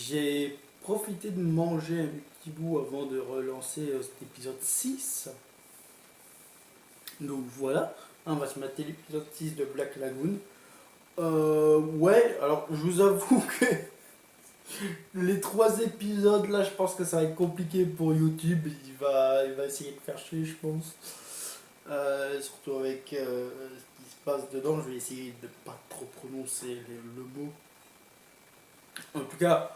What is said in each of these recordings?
J'ai profité de manger un petit bout avant de relancer cet épisode 6. Donc voilà, on va se mater l'épisode 6 de Black Lagoon. Ouais, alors je vous avoue que les 3 épisodes là, je pense que ça va être compliqué pour YouTube. Il va essayer de faire chier, je pense. Surtout avec ce qui se passe dedans, je vais essayer de pas trop prononcer le mot. En tout cas,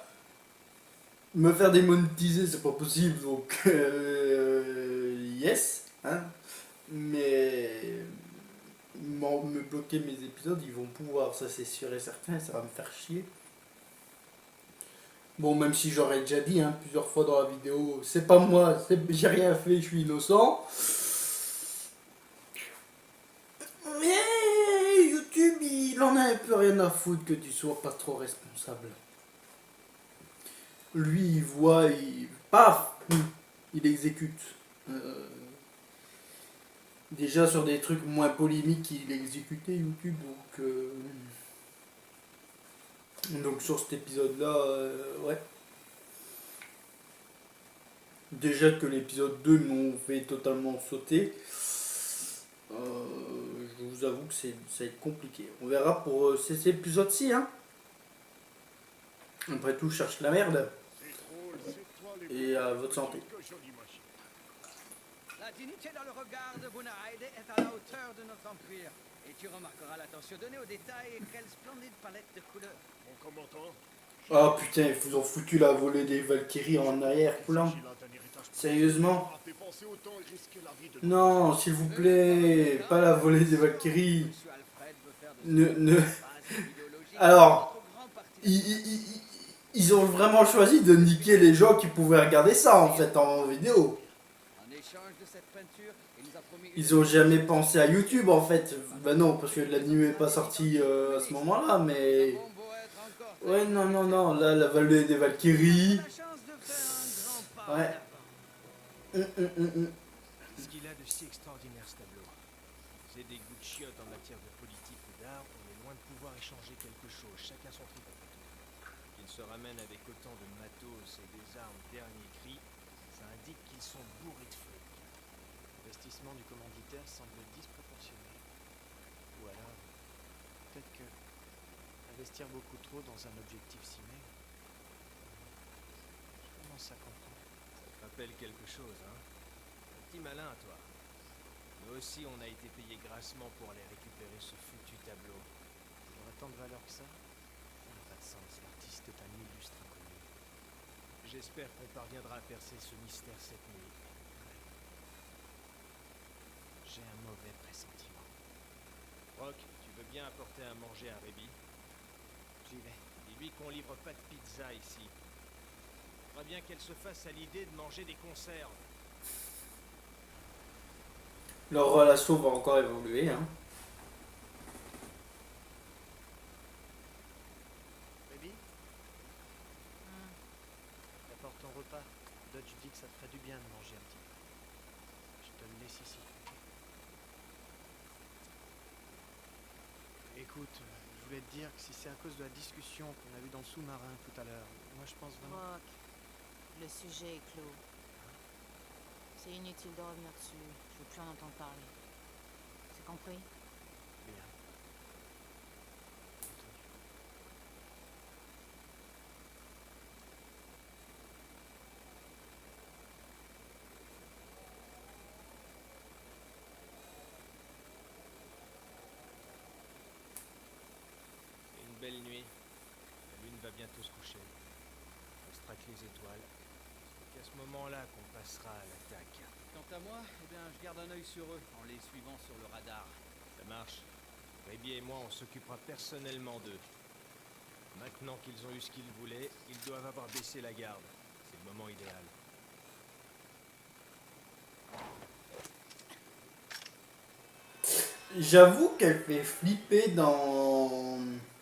me faire démonétiser, c'est pas possible, donc yes, hein. Mais me bloquer mes épisodes, ils vont pouvoir, ça c'est sûr et certain, ça va me faire chier. Bon, même si j'aurais déjà dit plusieurs fois dans la vidéo, c'est pas moi, j'ai rien fait, je suis innocent. Mais YouTube, il en a un peu rien à foutre que tu sois pas trop responsable. Lui, il voit, paf, il exécute. Euh, Déjà sur des trucs moins polémiques, il exécutait YouTube, donc sur cet épisode-là, ouais. Déjà que l'épisode 2 m'ont fait totalement sauter, je vous avoue que ça va être compliqué. On verra pour cet épisode-ci, hein. Après tout, je cherche la merde. Et à votre santé. La dignité dans le regard de Bunaide est à la hauteur de notre empire. Et tu remarqueras l'attention donnée aux détails et quelle splendide palette de couleurs. Mon commandant, Ah putain, ils vous ont foutu la volée des Valkyries en arrière-plan. Sérieusement? Non, s'il vous plaît, pas la volée des Valkyries. Monsieur Alfred veut faire de Ne. base idéologique Alors, notre grand parti. ils ont vraiment choisi de niquer les gens qui pouvaient regarder ça en fait en vidéo. En échange de cette peinture, il nous a promis Ils ont jamais pensé à YouTube en fait. Ben non, parce que l'anime n'est pas sorti à ce moment-là, mais. Nous avons beau être encore Ouais, non, là, la volée des Valkyries. la chance de faire un grand pas Ouais. en avant. qu'est-ce qu'il a de si extraordinaire ce tableau? C'est des goûts de chiottes en matière de politique ou d'art, on est loin de pouvoir échanger quelque chose, chacun son trip. Qu'ils se ramènent avec autant de matos et des armes dernier cri, ça indique qu'ils sont bourrés de feu. L'investissement du commanditaire semble disproportionné. Ou alors, peut-être que investir beaucoup trop dans un objectif si maigre, je commence à comprendre. Ça te rappelle quelque chose, hein? Un petit malin, toi. Nous aussi, on a été payés grassement pour aller récupérer ce foutu tableau. Il aura tant de valeur que ça? Ça n'a pas de sens, l'artiste est un illustre inconnu. J'espère qu'on parviendra à percer ce mystère cette nuit. J'ai un mauvais pressentiment. Rock, tu veux bien apporter à manger à Rébi? J'y vais. Dis-lui qu'on livre pas de pizza ici. Faudra bien qu'elle se fasse à l'idée de manger des conserves. Leur relation va encore évoluer, hein. Rébi? Apporte ton repas. Dodge dit que ça te ferait du bien de manger un petit peu. Je te le laisse ici. Écoute, je voulais te dire que si c'est à cause de la discussion qu'on a eue dans le sous-marin tout à l'heure, moi je pense vraiment... Rock, le sujet est clos. C'est inutile de revenir dessus. Je veux plus en entendre parler. C'est compris? Bien. Entendu. Et une belle nuit. La lune va bientôt se coucher. On se traque les étoiles. C'est qu'à ce moment-là qu'on passera à l'attaque. Quant à moi, eh bien, je garde un œil sur eux en les suivant sur le radar. Ça marche. Rébi et moi, on s'occupera personnellement d'eux. Maintenant qu'ils ont eu ce qu'ils voulaient, ils doivent avoir baissé la garde. C'est le moment idéal. J'avoue qu'elle fait flipper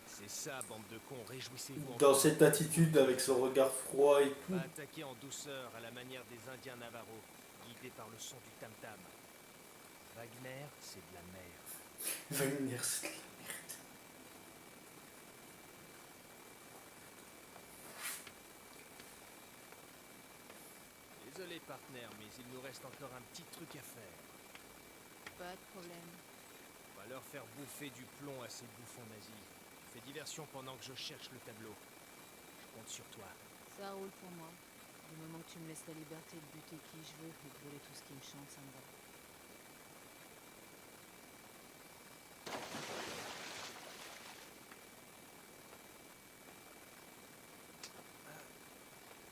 C'est ça, bande de cons, réjouissez-vous. dans cette attitude avec son regard froid et tout. Va attaquer en douceur à la manière des Indiens Navarro, guidés par le son du tam-tam. Wagner, c'est de la merde. Wagner, c'est- Désolé, partenaire, mais il nous reste encore un petit truc à faire. Pas de problème. On va leur faire bouffer du plomb à ces bouffons nazis. Fais diversion pendant que je cherche le tableau. Je compte sur toi. Ça roule pour moi. Du moment que tu me laisses la liberté de buter qui je veux et de voler tout ce qui me chante, ça me va.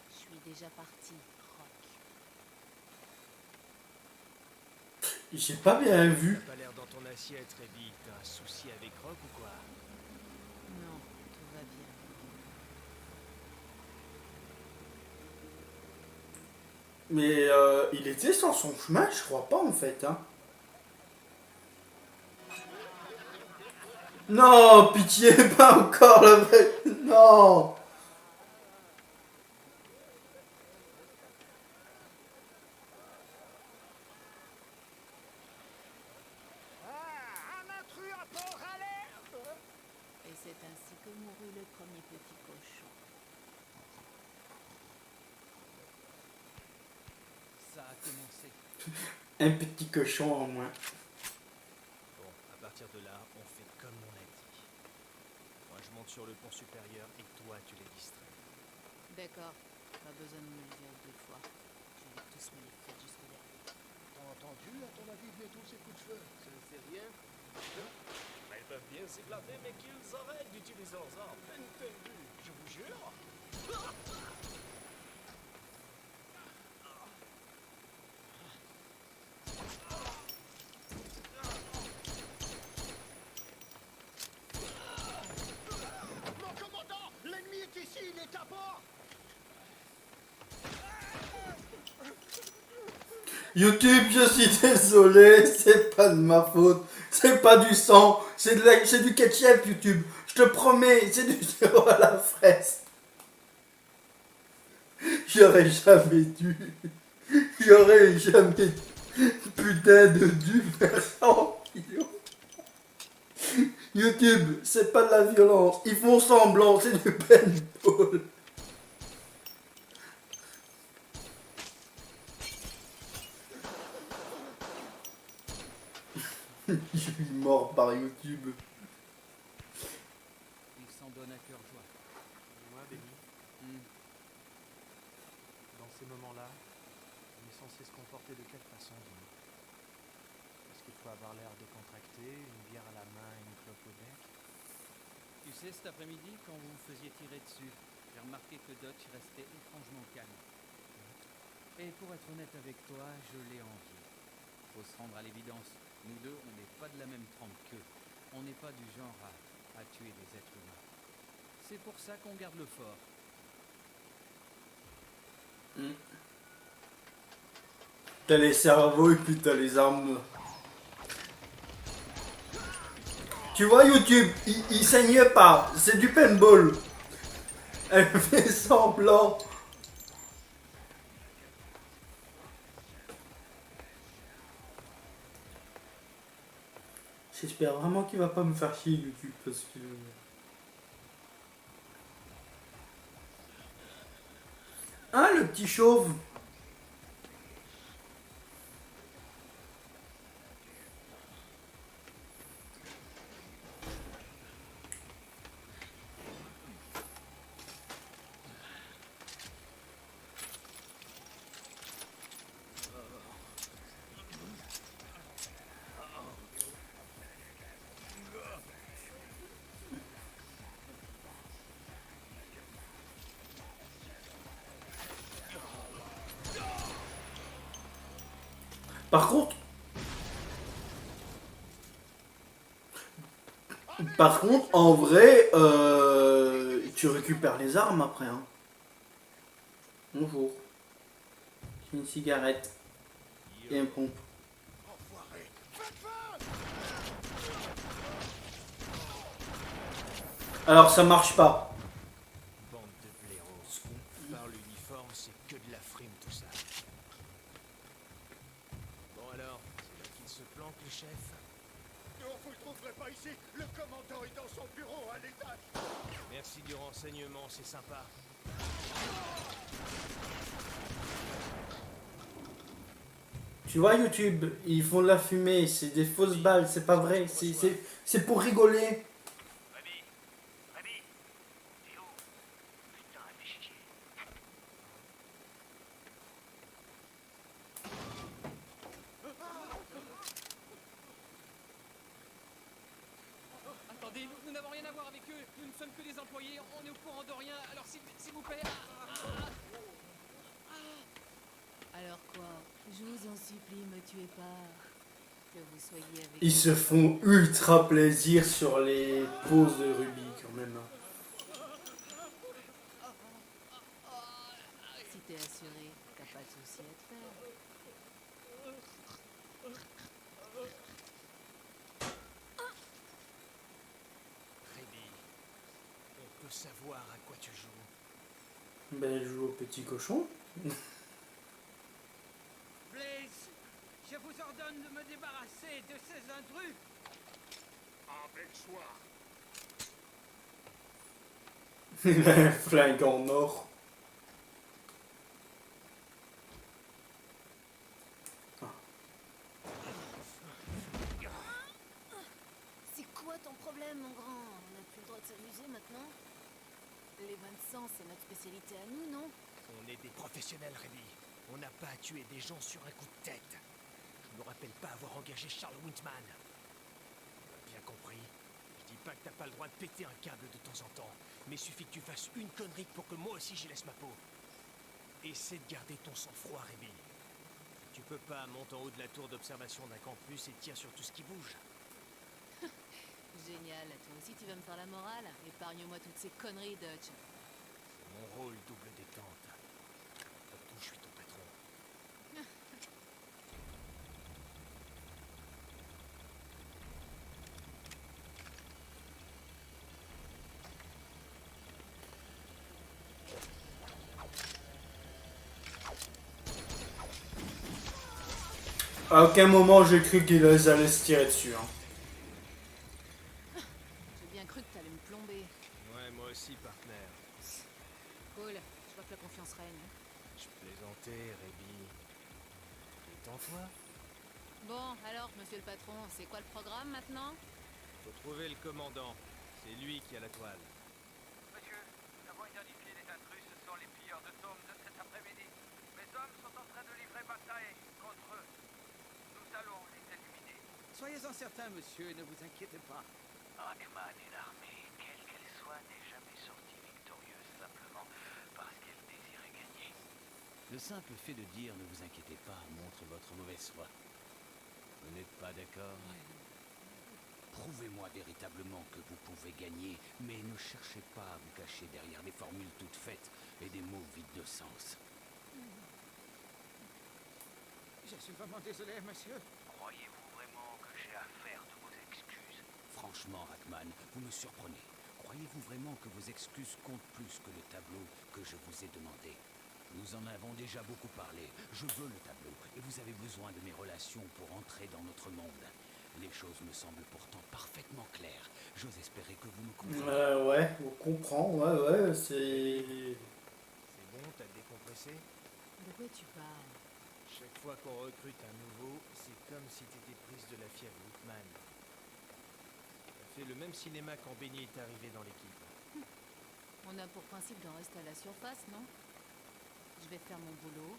Je suis déjà parti, Rock. J'ai pas bien vu. T'as pas l'air dans ton assiette, Rebby. T'as un souci avec Rock ou quoi? Non, tout va bien. Mais il était sur son chemin, je crois pas en fait. Hein. Non, pitié, pas encore le vrai. Non. Un intrus à port alerte! Et c'est ainsi que mourut le premier petit cochon. Ça a commencé. Un petit cochon en moins. Bon, à partir de là, on fait comme on a dit. Moi, je monte sur le pont supérieur et toi, tu les distrais. D'accord, pas besoin de me le dire 2 fois. Je vais tous me les faire jusque-là. T'as entendu, à ton avis, bientôt ces coups de feu? Je ne sais rien. Ils peuvent bien s'éclater, mais qu'ils arrêtent d'utiliser leurs armes. Entendu, je vous jure. Mon commandant! L'ennemi est ici, il est à bord! YouTube, je suis désolé, c'est pas de ma faute. C'est pas du sang, c'est du ketchup, YouTube. Je te promets, c'est du sirop à la fraise. J'aurais jamais dû. J'aurais jamais putain de dû faire ça en vidéo. YouTube, c'est pas de la violence. Ils font semblant, c'est du paintball. Je suis mort par YouTube. Il s'en donne à cœur joie. Moi, Benny, dans ces moments-là, on est censé se comporter de quelle façon, dis-moi? Est-ce qu'il faut avoir l'air décontracté, une bière à la main et une clope au bec? Tu sais, cet après-midi, quand vous vous faisiez tirer dessus, j'ai remarqué que Dutch restait étrangement calme. Et pour être honnête avec toi, je l'ai envié. Faut se rendre à l'évidence. Nous deux, on n'est pas de la même trempe qu'eux. On n'est pas du genre à tuer des êtres humains. C'est pour ça qu'on garde le fort. T'as les cerveaux et puis t'as les armes. Tu vois YouTube, il saignait pas, c'est du paintball. Elle fait semblant. J'espère vraiment qu'il va pas me faire chier YouTube parce que... Ah, le petit chauve. Par contre, en vrai, tu récupères les armes après. Hein. Bonjour. J'ai une cigarette et un pompe. Alors ça marche pas. Bande de blaireaux. Par l'uniforme, c'est que de la frime tout ça. Bon alors, c'est là qu'il se planque le chef. Non, vous le trouverez pas ici. Le commandant est dans son bureau à l'étage. Merci du renseignement, c'est sympa. Tu vois YouTube, ils font de la fumée, c'est des fausses balles, c'est pas vrai, c'est pour rigoler. Rémi, Rémi, t'es où? Putain, fais chier. Attendez, nous n'avons rien à voir avec eux. Nous ne sommes que des employés. On est au courant de rien. Alors s'il vous plaît. Alors quoi? Je vous en supplie, me tuez pas. Que vous soyez avec Ils se font ultra plaisir sur les poses de Ruby quand même. Si t'es assuré, t'as pas de souci à te faire. Rémi, on peut savoir à quoi tu joues. Ben, elle joue au petit cochon. Blaze, je vous ordonne de me débarrasser de ces intrus. Avec choix. Il a un flingue en or. C'est quoi ton problème, mon grand? On n'a plus le droit de s'amuser maintenant? Les bains de sang, c'est notre spécialité à nous, non? On est des professionnels, Rémi. On n'a pas à tuer des gens sur un coup de tête. Je me rappelle pas avoir engagé Charles Wintman. On a bien compris. Je dis pas que t'as pas le droit de péter un câble de temps en temps, mais suffit que tu fasses une connerie pour que moi aussi j'y laisse ma peau. Essaie de garder ton sang-froid, Rémi. Tu peux pas monter en haut de la tour d'observation d'un campus et tire sur tout ce qui bouge. Génial, toi aussi tu vas me faire la morale? Épargne-moi toutes ces conneries, Dutch. C'est mon rôle, double détente. Après tout, je suis ton patron. À aucun moment j'ai cru qu'ils allaient se tirer dessus. Hein. J'ai bien cru que t'allais me plomber. Ouais, moi aussi, partenaire. Cool, je vois que la confiance règne. Je plaisantais, Rémi. Détends-toi. Bon, alors, monsieur le patron, c'est quoi le programme maintenant? Faut trouver le commandant. C'est lui qui a la toile. Monsieur, nous avons identifié les intrus, ce sont les pilleurs de tomes de cet après-midi. Mes hommes sont en train de livrer bataille contre eux. Nous allons les éliminer. Soyez-en certain, monsieur, et ne vous inquiétez pas. Hackman et l'armée, quelle qu'elle soit, n'est jamais sortie victorieuse simplement parce qu'elle désirait gagner. Le simple fait de dire ne vous inquiétez pas montre votre mauvaise foi. Vous n'êtes pas d'accord? Prouvez-moi véritablement que vous pouvez gagner, mais ne cherchez pas à vous cacher derrière des formules toutes faites et des mots vides de sens. Je suis vraiment désolé, monsieur. Croyez-vous vraiment que j'ai affaire de vos excuses? Franchement, Hackman, vous me surprenez. Croyez-vous vraiment que vos excuses comptent plus que le tableau que je vous ai demandé? Nous en avons déjà beaucoup parlé. Je veux le tableau, et vous avez besoin de mes relations pour entrer dans notre monde. Les choses me semblent pourtant parfaitement claires. J'ose espérer que vous me comprendrez. Ouais, on comprend, ouais, c'est... C'est bon, t'as décompressé? De quoi tu parles? Chaque fois qu'on recrute un nouveau, c'est comme si t'étais prise de la fièvre Whitman. T'as fait le même cinéma quand Benny est arrivé dans l'équipe. On a pour principe d'en rester à la surface, non? Je vais faire mon boulot,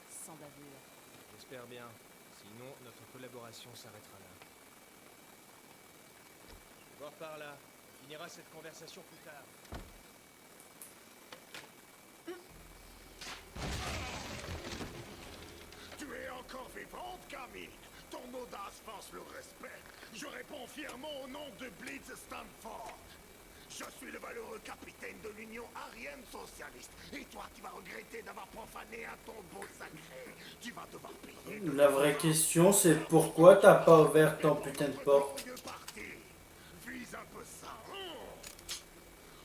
sans bavure. J'espère bien. Sinon, notre collaboration s'arrêtera là. Je vais voir par là. On finira cette conversation plus tard. Tu es encore vivante, Camille. Ton audace force le respect. Je réponds fièrement au nom de Blitz Stanford. Je suis le valeureux capitaine de l'Union Arienne Socialiste. Et toi, tu vas regretter d'avoir profané un tombeau sacré. Tu vas devoir payer. La vraie question, c'est pourquoi t'as pas ouvert ton putain de porte? Glorieux parti. Vise un peu ça.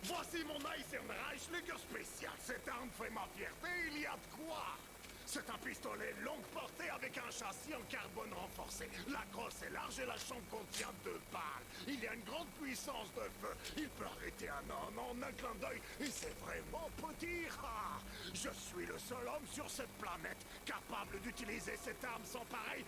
Voici mon Eisenreich spécial. Cette arme fait ma fierté, il y a de quoi. C'est un pistolet longue portée avec un châssis en carbone renforcé. La grosse est large et la chambre contient 2 balles. Il y a une grande puissance de feu. Il peut arrêter un homme en un clin d'œil. Et c'est vraiment petit. Je suis le seul homme sur cette planète capable d'utiliser cette arme sans pareil.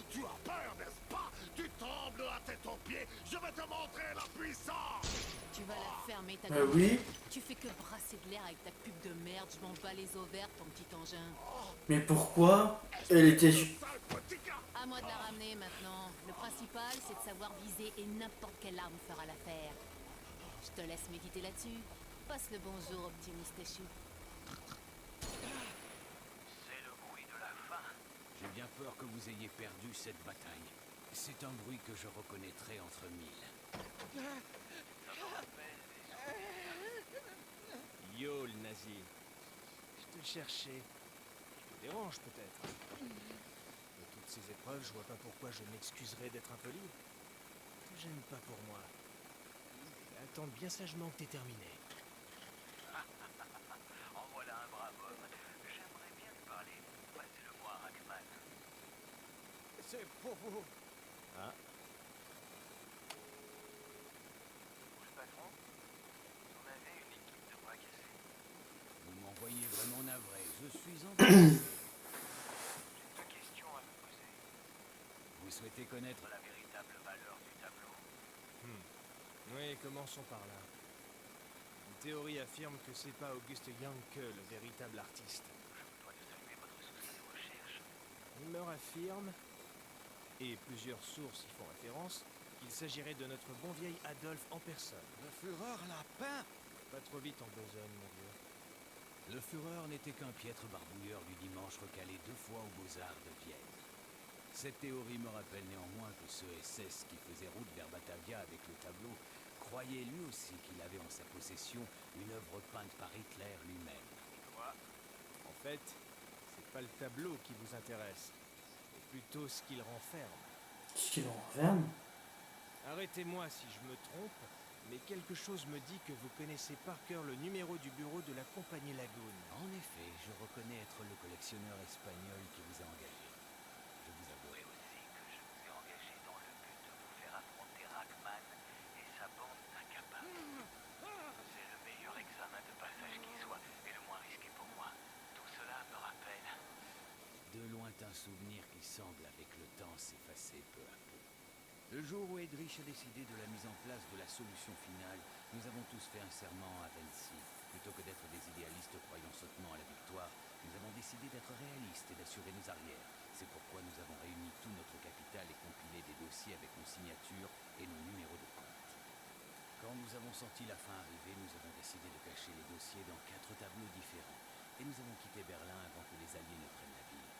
Tu as peur, n'est-ce pas? Tu trembles la tête aux pieds. Je vais te montrer la puissance. Tu vas la fermer, ta Oui. Tu fais que brasser de l'air avec ta pub de merde. Je m'en bats les ovaires, ton petit engin. Mais pourquoi elle était... Sale petit gars. À moi de la ramener maintenant. Le principal, c'est de savoir viser et n'importe quelle arme fera l'affaire. Je te laisse méditer là-dessus. Passe le bonjour au petit moustachu. C'est le bruit de la fin. J'ai bien peur que vous ayez perdu cette bataille. C'est un bruit que je reconnaîtrai entre mille. Yo, le nazi. Je te cherchais. Je te dérange peut-être. De toutes ces épreuves, je vois pas pourquoi je m'excuserais d'être impoli. Ne te gêne pas pour moi. Attends bien sagement que t'es terminé. En voilà un brave homme. J'aimerais bien lui parler. Passez-le-moi, Rackman. C'est pour vous. Ah, Le patron, on avait une équipe de bras cassés. Vous m'envoyez vraiment navré. Je suis en... J'ai deux questions à vous poser. Vous souhaitez connaître La véritable valeur du tableau. oui, commençons par là. Une théorie affirme que c'est pas August Janke le véritable artiste. Je vous dois de saluer votre souci de recherche. Rumeur affirme, et plusieurs sources y font référence, qu'il s'agirait de notre bon vieil Adolphe en personne. Le Führer l'a peint. Pas trop vite en besogne, mon vieux. Le Führer n'était qu'un piètre barbouilleur du dimanche recalé 2 fois aux Beaux-Arts de Vienne. Cette théorie me rappelle néanmoins que ce SS qui faisait route vers Batavia avec le tableau croyait lui aussi qu'il avait en sa possession une œuvre peinte par Hitler lui-même. En fait, c'est pas le tableau qui vous intéresse, mais plutôt ce qu'il renferme. Ce qu'il renferme. Arrêtez-moi si je me trompe, mais quelque chose me dit que vous connaissez par cœur le numéro du bureau de la compagnie Lagoon. En effet, je reconnais être le collectionneur espagnol qui vous a engagé. Je vous avouerai aussi Que je vous ai engagé dans le but de vous faire affronter Rackman et sa bande d'incapables. C'est le meilleur examen de passage qui soit et le moins risqué pour moi. Tout cela me rappelle. de lointains souvenirs qui semblent avec le temps s'effacer peu à peu. Le jour où Edrich a décidé de la mise en place de la solution finale, nous avons tous fait un serment à Vinci. Plutôt que d'être des idéalistes croyant sottement à la victoire, nous avons décidé d'être réalistes et d'assurer nos arrières. C'est pourquoi nous avons réuni tout notre capital et compilé des dossiers avec nos signatures et nos numéros de compte. Quand nous avons senti la fin arriver, nous avons décidé de cacher les dossiers dans 4 tableaux différents. Et nous avons quitté Berlin avant que les Alliés ne prennent la ville.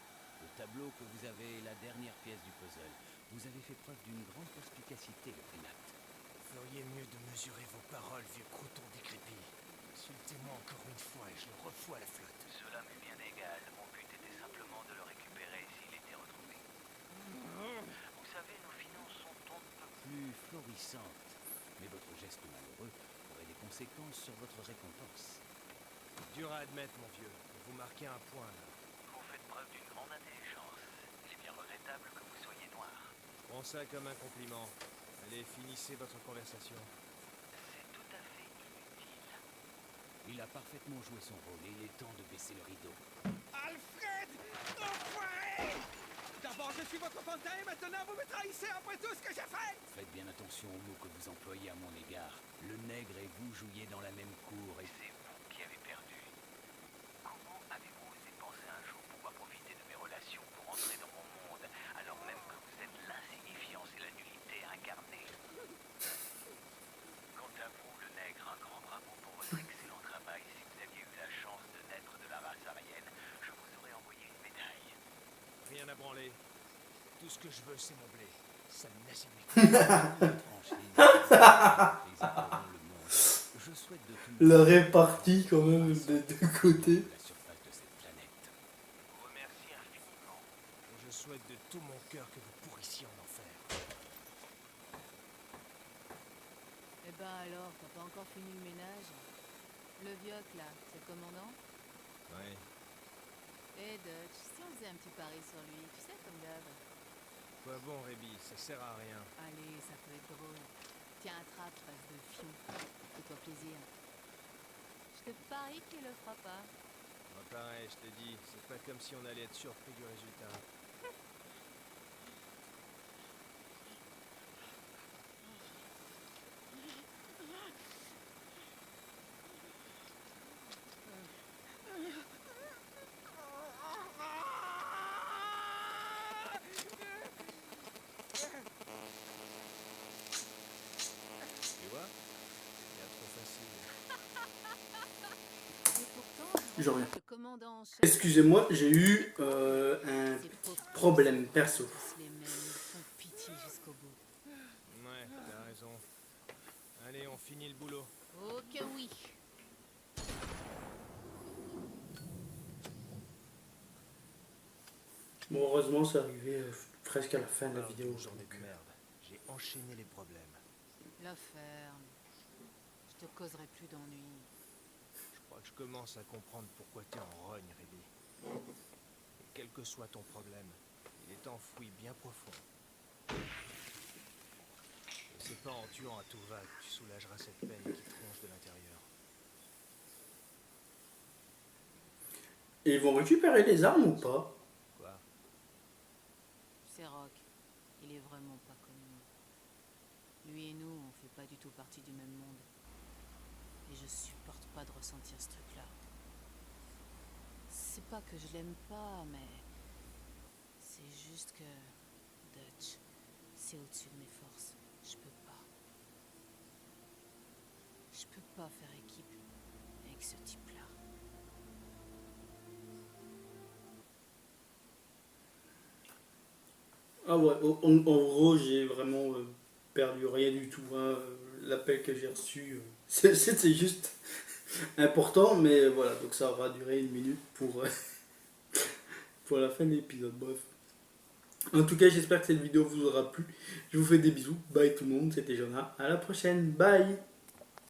Le tableau que vous avez est la dernière pièce du puzzle. Vous avez fait preuve d'une grande perspicacité, le primate. Vous feriez mieux de mesurer vos paroles, vieux crouton décrépit. Insultez-moi encore une fois et je le refous à la flotte. Cela m'est bien égal. Mon but était simplement de le récupérer s'il était retrouvé. Vous savez, nos finances sont on ne peut Plus florissantes. Mais votre geste malheureux aurait des conséquences sur votre récompense. Dur à admettre, mon vieux. Vous marquez un point, là. Vous faites preuve d'une grande intelligence. Il est bien regrettable que vous soyez noir. Prends ça comme un compliment. Allez, finissez votre conversation. C'est tout à fait inutile. Il a parfaitement joué son rôle et il est temps de baisser le rideau. Alfred, enfoiré! D'abord je suis votre pantin et maintenant vous me trahissez après tout ce que j'ai fait! Faites bien attention aux mots que vous employez à mon égard. Le nègre et vous jouiez dans la même cour et... C'est vous qui avez perdu. Comment avez-vous osé penser un jour pouvoir profiter de mes relations pour entrer dans mon monde, alors même que vous êtes l'insignifiance et la nullité incarnée? Quant à vous, le nègre, un grand bravo pour votre excellent travail. Si vous aviez eu la chance de naître de la race aryenne, je vous aurais envoyé une médaille. Rien à branler. Tout ce que je veux, c'est mon blé. Ça me naze Je souhaite de tout La répartie quand même des deux côtés. la surface de cette planète. Je vous remercie infiniment. Et je souhaite de tout mon cœur que vous pourrissiez en enfer. Eh ben alors, t'as pas encore fini le ménage? Le vioc là, c'est le commandant? Ouais. Eh Dutch, si on faisait un petit pari sur lui, tu sais comme d'hab. Quoi bon, Rébi, ça sert à rien. Allez, ça peut être drôle. Tiens, attrape, face de fion. Fais-toi plaisir. Je te parie qu'il le fera pas. Pareil, je te dis, c'est pas comme si on allait être surpris du résultat. Tu vois? C'est trop facile. Et pourtant, Je reviens. le commandant en chef... Excusez-moi, j'ai eu un Ces pauvres problème perso. tous les mêmes, ils font pitié jusqu'au bout. Ouais, t'as raison. Allez, on finit le boulot. Oh que oui. Bon, heureusement, c'est arrivé presque à la fin de la Ah, vidéo. journée de donc, merde. J'ai enchaîné les problèmes. La ferme. Je te causerai plus d'ennuis. Je crois que je commence à comprendre pourquoi t'es en rogne, Rémi. Et quel que soit ton problème, il est enfoui bien profond. Et c'est pas en tuant à tout va que tu soulageras cette peine qui te ronge de l'intérieur. Et ils vont récupérer les armes ou pas? Quoi? C'est Rock. Il est vraiment pas comme nous. Lui et nous, on fait pas du tout partie du même monde. Et je supporte pas de ressentir ce truc-là. C'est pas que je l'aime pas, mais... C'est juste que... Dutch, c'est au-dessus de mes forces. Je peux pas. Je peux pas faire équipe avec ce type-là. Ah ouais, en gros, j'ai vraiment perdu rien du tout. Hein. L'appel que j'ai reçu, c'était juste important, mais voilà, donc ça aura duré 1 minute pour la fin de l'épisode. Bref. En tout cas, j'espère que cette vidéo vous aura plu. Je vous fais des bisous. Bye tout le monde, c'était Jonah. À la prochaine. Bye.